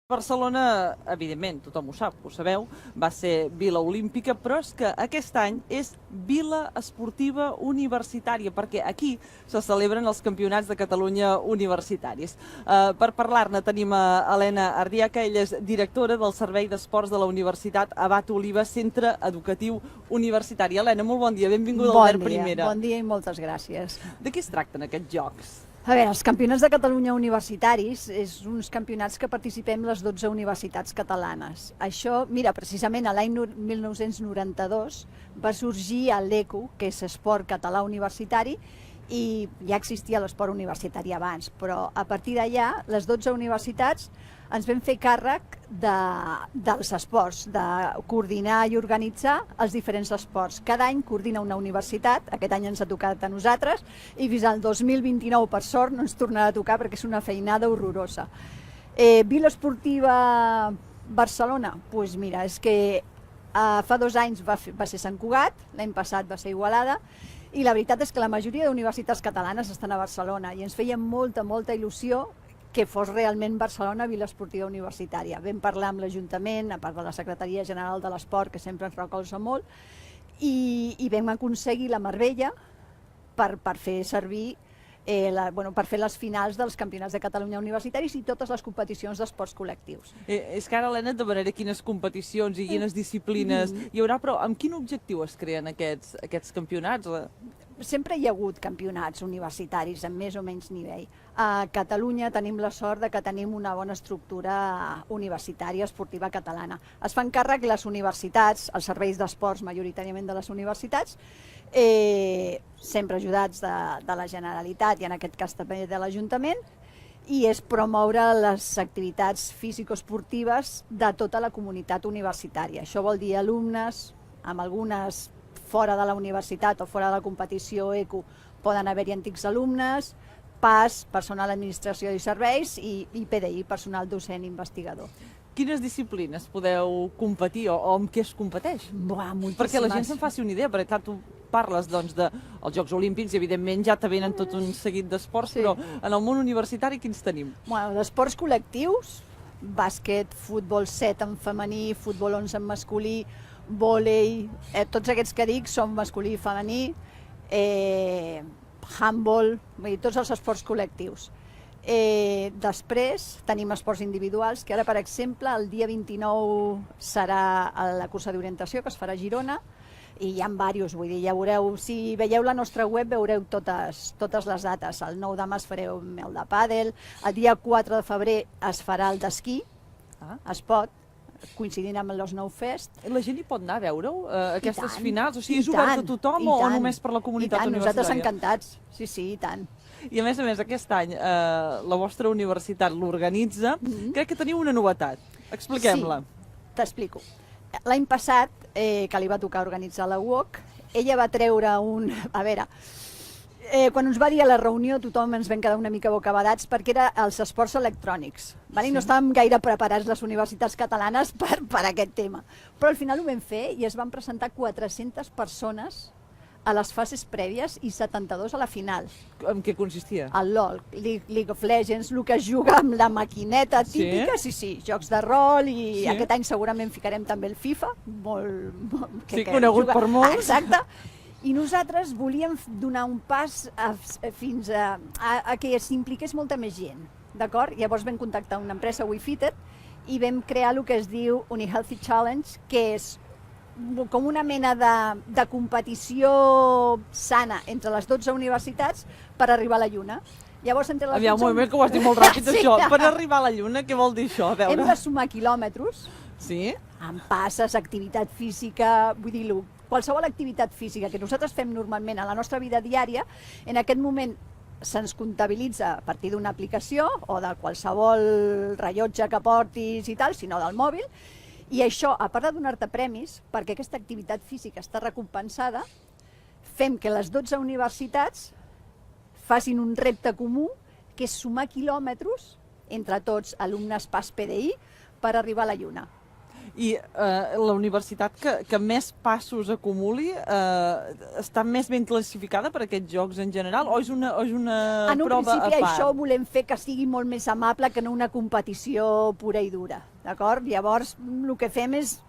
Barcelona, evidentment, tothom ho sap, ho sabeu, va ser vila olímpica, però és que aquest any és vila esportiva universitària, perquè aquí se celebren els campionats de Catalunya universitaris. Per parlar-ne tenim a Helena Ardiaca, ella és directora del Servei d'Esports de la Universitat Abat Oliba, Centre Educatiu Universitari. Helena, molt bon dia, benvinguda al Albert Primera. Bon dia i moltes gràcies. De què es tracten aquests jocs? A veure, els Campionats de Catalunya universitaris és uns campionats que participem les 12 universitats catalanes. Això, mira, precisament a l'any 1992 va sorgir l'ECU, que és Esport Català Universitari, i ja existia l'esport universitari abans, però a partir d'allà les 12 universitats ens vam fer càrrec dels esports, de coordinar i organitzar els diferents esports. Cada any coordina una universitat, aquest any ens ha tocat a nosaltres, i fins al 2029, per sort, no ens tornarà a tocar perquè és una feinada horrorosa. Vila Esportiva Barcelona? Doncs mira, és que fa 2 anys va ser Sant Cugat, l'any passat va ser Igualada, i la veritat és que la majoria d'universitats catalanes estan a Barcelona i ens feia molta il·lusió que fos realment Barcelona Vila Esportiva Universitària. Vam parlar amb l'Ajuntament, a part de la Secretaria General de l'Esport, que sempre ens recolza molt, i vam aconseguir la Marbella per fer servir per fer les finals dels Campionats de Catalunya universitaris i totes les competicions d'esports col·lectius. És que ara, Helena, et demanaré quines competicions i quines disciplines hi haurà, però amb quin objectiu es creen aquests campionats? Sempre hi ha hagut campionats universitaris amb més o menys nivell. A Catalunya tenim la sort de que tenim una bona estructura universitària esportiva catalana. Es fan càrrec les universitats, els serveis d'esports majoritàriament de les universitats, sempre ajudats de la Generalitat i en aquest cas també de l'Ajuntament, i és promoure les activitats físico-esportives de tota la comunitat universitària. Això vol dir alumnes, amb algunes fora de la universitat o fora de la competició ECU poden haver-hi antics alumnes, PAS, personal d'administració i serveis, i PDI, personal docent investigador. Quines disciplines podeu competir o amb què es competeix? Moltíssimes. Perquè la gent se'n faci una idea, perquè clar, tu parles dels Jocs Olímpics i evidentment ja te venen tot un seguit d'esports, però en el món universitari quins tenim? D'esports col·lectius, bàsquet, futbol 7 en femení, futbol 11 en masculí, vòlei, tots aquests que dic són masculí i femení, handball, tots els esports col·lectius. Després tenim esports individuals, que ara, per exemple, el dia 29 serà la cursa d'orientació, que es farà a Girona, i hi ha diversos, vull dir, ja veureu, si veieu la nostra web veureu totes les dates. El 9 de març fareu el de pàdel, el dia 4 de febrer es farà el d'esquí, es pot, coincidint amb el Snow Fest. La gent hi pot anar a veure-ho, aquestes finals? O sigui, és obert a tothom o només per la comunitat universitària? Nosaltres encantats, sí, i tant. I a més, aquest any la vostra universitat l'organitza. Crec que teniu una novetat. Expliquem-la. Sí, t'explico. L'any passat, que li va tocar organitzar la UOC, ella va treure a veure, quan ens va dir a la reunió tothom ens vam quedar una mica bocabadats perquè era els esports electrònics. I no estàvem gaire preparats les universitats catalanes per aquest tema. Però al final ho vam fer i es van presentar 400 persones a les fases prèvies i 72 a la final. En què consistia? El LOL, League of Legends, el que es juga amb la maquineta típica, sí, jocs de rol, i aquest any segurament ficarem també el FIFA, sí, conegut per molts. Exacte. I nosaltres volíem donar un pas fins a que s'impliqués molta més gent, d'acord? Llavors vam contactar una empresa, WeFitter, i vam crear el que es diu UniHealthy Challenge, que és com una mena de competició sana entre les 12 universitats per arribar a la Lluna. Llavors, entre les Aviam, un moment, que ho has dit molt ràpid, això. Per arribar a la Lluna, què vol dir això? Hem de sumar quilòmetres, sí? amb passes, activitat física, vull dir, qualsevol activitat física que nosaltres fem normalment a la nostra vida diària, en aquest moment se'ns comptabilitza a partir d'una aplicació o de qualsevol rellotge que portis i tal, sinó del mòbil, i això, a part de donar-te premis, perquè aquesta activitat física està recompensada, fem que les 12 universitats facin un repte comú, que és sumar quilòmetres entre tots, alumnes PAS PDI, per arribar a la Lluna. I la universitat que més passos acumuli està més ben classificada per aquests jocs en general o és una En un prova a principi part? això volem fer que sigui molt més amable que no una competició pura i dura, d'acord? Llavors el que fem és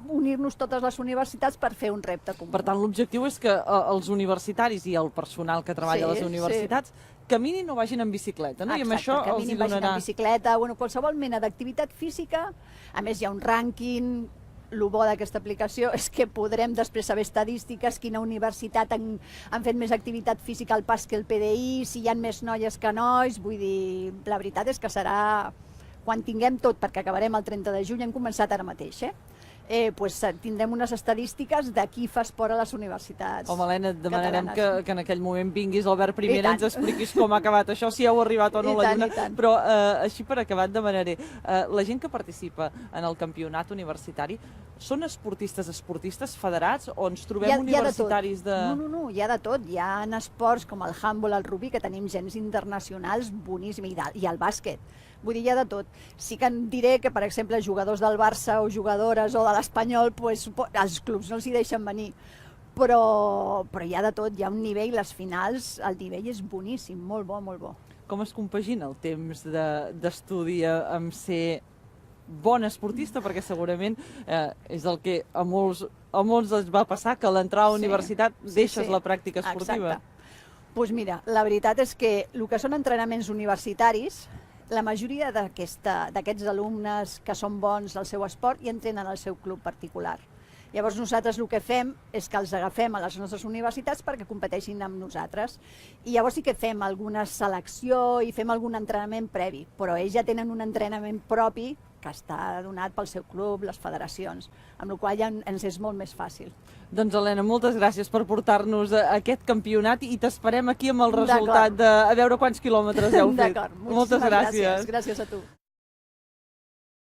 unir-nos totes les universitats per fer un repte comú. Per tant, l'objectiu és que els universitaris i el personal que treballa a les universitats caminin o vagin en bicicleta, no? I amb això els hi vagin donarà... en bicicleta, bueno, qualsevol mena d'activitat física. A més, hi ha un rànquing. El bo d'aquesta aplicació és que podrem després saber estadístiques, quina universitat han fet més activitat física al pas que el PDI, si hi ha més noies que nois, vull dir, la veritat és que serà, quan tinguem tot, perquè acabarem el 30 de juny, hem començat ara mateix, pues tindrem unes estadístiques de qui fa esport a les universitats. Home, Helena, et demanarem catalanes. que en aquell moment vinguis, Albert I, I tant. ens expliquis com ha acabat això, si heu arribat o no a la Lluna. I tant. Però així per acabar et demanaré, la gent que participa en el campionat universitari són esportistes federats o ens trobem universitaris de... No, hi ha de tot. Hi ha esports com el handball, el rugby, que tenim gens internacionals boníssims, i el bàsquet. Vull dir, hi ha de tot. Sí que en diré que, per exemple, jugadors del Barça o jugadores o de l'Espanyol, pues, els clubs no els hi deixen venir. Però hi ha de tot, hi ha un nivell, les finals, el nivell és boníssim, molt bo, molt bo. Com es compagina el temps d'estudi amb ser bon esportista? Perquè segurament és el que a molts els va passar, que a l'entrar a la universitat deixes la pràctica esportiva. Exacte. Doncs mira, la veritat és que el que són entrenaments universitaris, la majoria d'aquests alumnes que són bons al seu esport i entrenen al seu club particular. Llavors nosaltres el que fem és que els agafem a les nostres universitats perquè competeixin amb nosaltres. I llavors sí que fem alguna selecció i fem algun entrenament previ, però ells ja tenen un entrenament propi que està donat pel seu club, les federacions, amb la qual cosa ens és molt més fàcil. Doncs, Helena, moltes gràcies per portar-nos a aquest campionat i t'esperem aquí amb el resultat de a veure quants quilòmetres heu fet. D'acord, moltes gràcies. Gràcies a tu.